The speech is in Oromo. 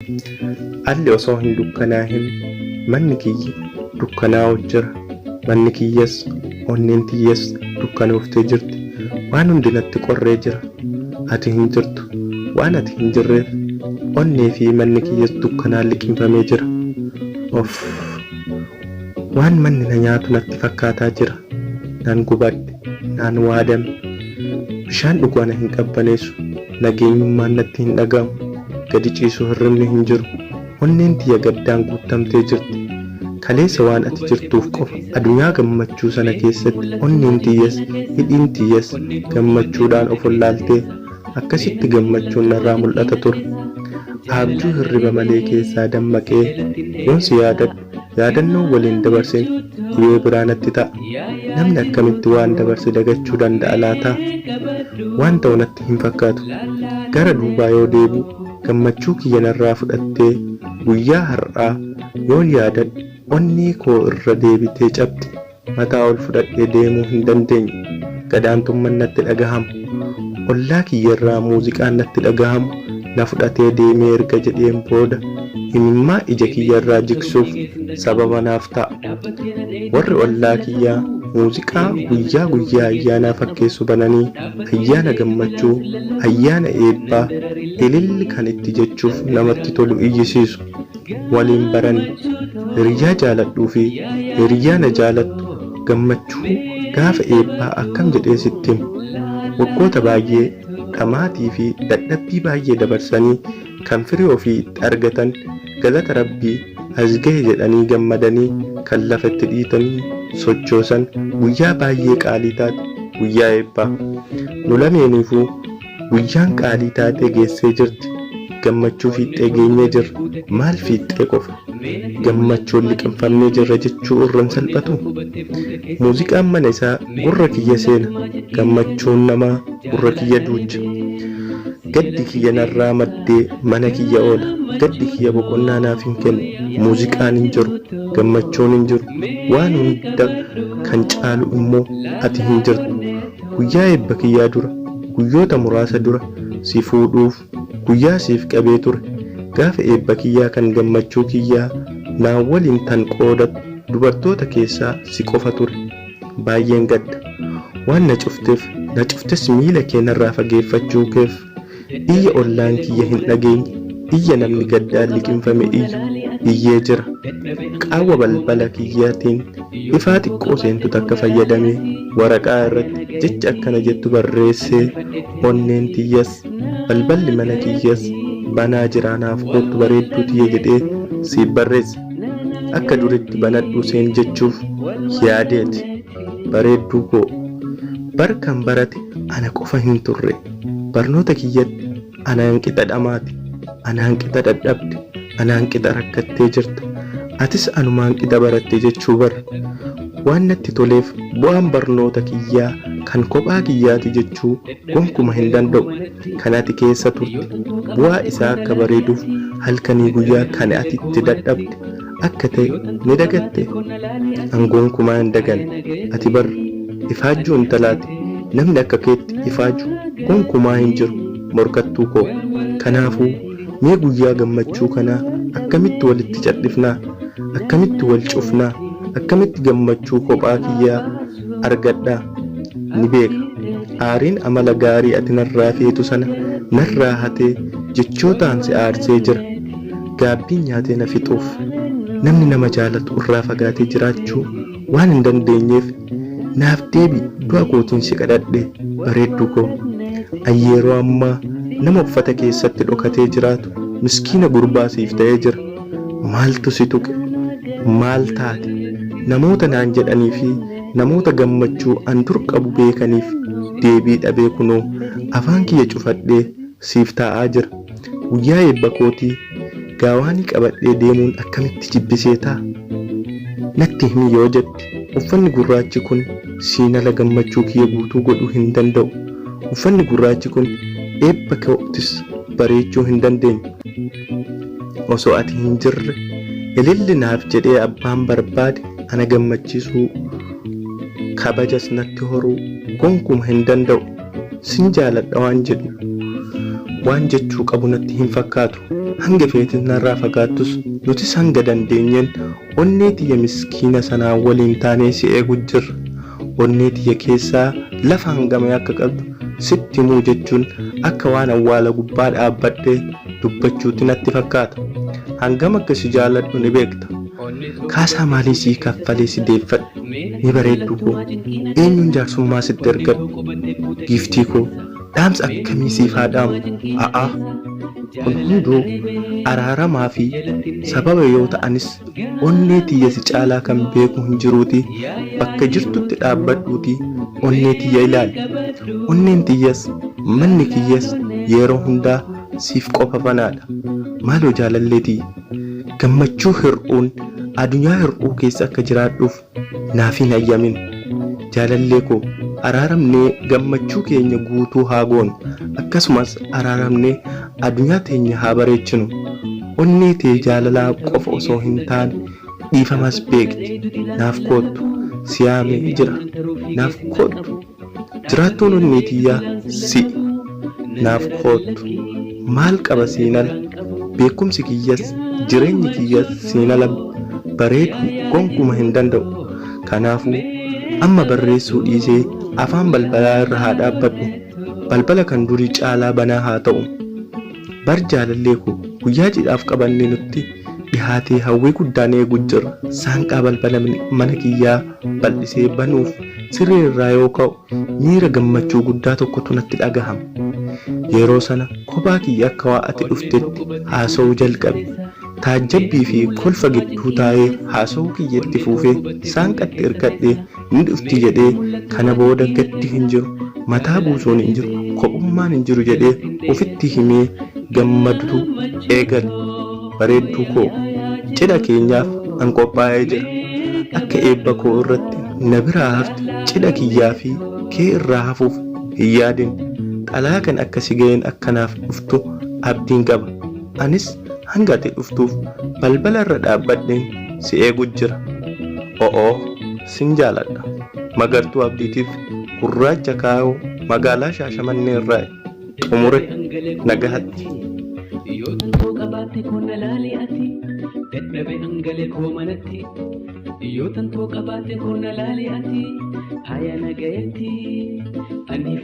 Alli osoo hin dukkanaahin manni kiyyi dukkanaa'u jira. Manni kiyyas onneen tiyyees dukkanooftee jirti. Waan hundi natti qorree jira. Ati hin jirtu. Waan ati hin jirreef onnee fi manni kiyyas dukkanaan liqimfamee jira. Of waan manni na nyaatu natti fakkaataa jira. Naan gubadhe, naan waadame. Bishaan dhuguu ana hin qabbaneessu. Nageenyummaan natti hin dhagahamu. Gadi ciisuu hirribni hin jiru. Onneen tiyya gaddaan guutamtee jirti. Kaleessa waan ati jirtuuf qofa addunyaa gammachuu sana keessatti onneen tiyyas hidhiin tiyyas gammachuudhaan of wallaaltee akkasitti gammachuun narraa mul'ata ture. Abjuu hirriba malee keessaa dammaqee yoon si yaadadhu yaadannoo waliin dabarsin dhibee biraa natti ta'a. Namni akkamitti waan dabarse dagachuu danda'a laata? Waan ta'u natti hin fakkaatu. Gara duubaa yoo deebi'u gammachuu kiyya narraa fudhattee guyyaa har'aa yoon yaadadhu onnee koo irra deebitee cabdi. Mataa ol fudhadhee deemuu hin dandeenye. Gadaantummaan natti dhagahamu. Ollaa kiyya irraa muuziqaan natti dhagahamu na fudhatee deemee erga jedheen booda imimmaa ija kiyya irraa jigsuuf sababa naaf ta'a. Warri ollaa kiyyaa muuziqaa guyyaa guyyaa ayyaanaa fakkeessu bananii ayyaana gammachuu, ayyaana eebbaa, ililli kan itti jechuuf namatti tolu iyyisiisu. Waliin barani hiriyaa jaaladhuu fi hiriyaa na jaalattu gammachuu gaafa eebbaa akkam jedhee sitti himu. Waggoota baay'ee dhamaatii fi dadhabbii baay'ee dabarsanii kan firii ofii itti argatan galata rabbii as gahe jedhanii gammadanii kan lafa itti dhiitanii sochoosan guyyaa baay'ee qaalii taate guyyaa eebbaa. Nu lameeniifuu guyyaan qaalii taatee geessee jirti. Gammachuu fiixee geenyee jirra. Maal fiixee qofa? Gammachuun liqimfamnee jirra jechuu irraan salphatu. Muuziqaan mana isaa gurra kiyya seena. Gammachuun namaa gurra kiyya duucha. Gaddi kiyya narraa maddee mana kiyya oola. Gaddi kiyya boqonnaa naaf hin kennu. Muuziqaan hin jiru. Gammachuun hin jiru. Waan hunda kan caalu immoo ati hin jirtu. Guyyaa eebba kiyyaa dura, guyyoota muraasa dura si fuudhuuf guyyaa siif qabee ture. Gaafa eebba kiyyaa kan gammachuu kiyyaa naan waliin tan qoodatu dubartoota keessaa si qofa ture. Baay'een gadda. Waan na cuftes miila kee narraa fageeffachuu keef iyya ollaan kiyya hin dhageenye. Iyya namni gaddaan liqimfame iyyee jira. Qaawwa balbala kiyyaatiin ifaa xiqqoo seentu takka fayyadamee waraqaa irratti jecha akkana jettu barreessee onneen tiyyas balballi mana kiyyas banaa jiraanaaf kootu bareedduu tiyya jedhee siif barreesse. Akka duritti banadhuu seen jechuuf yaadeeti. Bareedduu koo barkan barate ana qofa hin turre. Barnoota kiyyatti ana hanqixa dhamaati. Ana hanqixa dadhabde. Ana hanqixa rakkattee jirta. Atis anuma hanqixa baratte jechuu bara. Waan natti toleef bu'aan barnoota kiyyaa kan kophaa kiyyaati jechuu gonkumaa hin danda'u. Kan ati keessa turte bu'aa isaa akka bareeduuf halkanii guyyaa kan ati itti dadhabde akka ta'e ni dagatte. An gonkumaa hin daganne. Ati bar ifaajjuu intalaati. Namni akka keetti ifaaju gonkumaa hin jiru. Morkattuu koo. Kanaafuu mee guyyaa gammachuu kanaa akkamitti walitti cadhifnaa? Akkamitti wal cufnaa? Akkamitti gammachuu kophaa kiyyaa argadhaa? Ni beeka. Aariin amala gaarii ati narraa feetu sana narraa hatee jechootaan si aarsee jira. Gaabbiin nyaatee na fixuuf namni nama jaalatu irraa fagaatee jiraachuu waan hin dandeenyeef naaf deebi du'a kootiin si kadhadhe bareedduu koo. Yeroo ammaa nama uffata keessatti dhokatee jiraatu miskiina gurbaa siif ta'ee jira. Maaltu si tuqe? Maal taate? Namoota naan jedhanii fi namoota gammachuu an dur qabu beekaniif deebii dhabee kunoo afaan kiyya cufadhee siif taa'aa jira. Guyyaa eebba kootii gaawaanii qabadhee deemuun akkamitti jibbisee ta'a? Natti himi yoo jette uffanni gurraachi kun siinala gammachuu kiyya guutuu godhuu hin danda'u. Uffanni gurraachi kun eebba kootis bareechuu hin dandeenye. Osoo ati hin jirre ililli naaf jedhee abbaan barbaade ana gammachiisuu kabajas natti horuu gonkuma hin danda'u. Sin jaaladha waan jedhu waan jechuu qabu natti hin fakkaatu. hanga feetin narraa fagaattus nutis hanga dandeenyeen onnee tiyya miskiina sanaa waliin taanee si eegu jirra. Onnee tiyya keessaa lafa hangamee akka qabdu sitti himuu jechuun akka waan awwaala gubbaa dhaabbadhee dubbachuutti natti fakkaata. Hangam akka si jaalladhu ni beekta. Kaasaa maalii sii kaffalee si deeffadhu ni bareeddu koo. Eenyuun jaarsummaa sitti ergadhu? Giiftii koo dhaamsa akkamii siif haa dhaamu? A'aa kun hunduu araaramaa fi sababa yoo ta'anis onnee tiyya si caalaa kan beeku hin jiruuti. Bakka jirtutti dhaabbadhuuti onnee tiyya ilaali. Onneen tiyyas manni kiyyas yeroo hundaa siif qofa banaadha. Maaloo jaalalleetii gammachuu hir'uun addunyaa hir'uu keessa akka jiraadhuuf naaf hin hayyamin. Jaalallee koo araaramnee gammachuu keenya guutuu haa goonu. Akkasumas araaramnee addunyaa teenya haa bareechinu. Onnee tee jaalalaa qofa osoo hin taane dhiifamas beekti. Naaf koottu siyaamee jira. Naaf koottu jiraattuun onnee tiyyaa si naaf koottu. Maal qaba siinala beekumsi kiyyas jireenyi kiyyas siinala bareedu gonkuma hin danda'u. Kanaafuu amma barreessuu dhiisee afaan balbalaa irra haa dhaabbadhu. Balbala kan durii caalaa banaa haa ta'u. Bar jaalallee koo guyyaa cidhaaf qabannee nutti dhihaatee hawwii guddaan eegu jirra. Saanqaa balbala mana kiyyaa bal'isee banuuf siree irraa yoo ka'u miira gammachuu guddaa tokkotu natti dhagahama. Yeroo sana kophaa kiyya akka waa ati dhuftetti haasa'uu jalqabe. Taajjabbii fi kolfa gidduu taa'ee haasa'uu kiyyatti fuufee saanqatti hirkadhee ni dhufti jedhee kana booda gaddi hin jiru, mataa buusuun hin jiru, kophummaan hin jiru jedhee ofitti himee gammaduu eegale. Bareedduu koo cidha keenyaaf an qophaa'ee jira. Akka eebba koo irratti na biraa hafti cidha kiyyaa fi kee irraa hafuuf hin yaadin. Xalaa kan akkasi ga'een akkanaaf dhuftu abdiin qaba. Anis hanga ati dhuftuuf balbala irra dhaabbadheen si eegu jira. O'oo sin jaaladha. Magartuu Abdiitiif Gurraacha Kaayoo magaalaa Shaashamannee irraa xumure nagahatti. Yoo qabaate kun laali ati dadhabe hangale koo manatti. Yoo tantoo qabaate kun laali ati haya nagayetti ani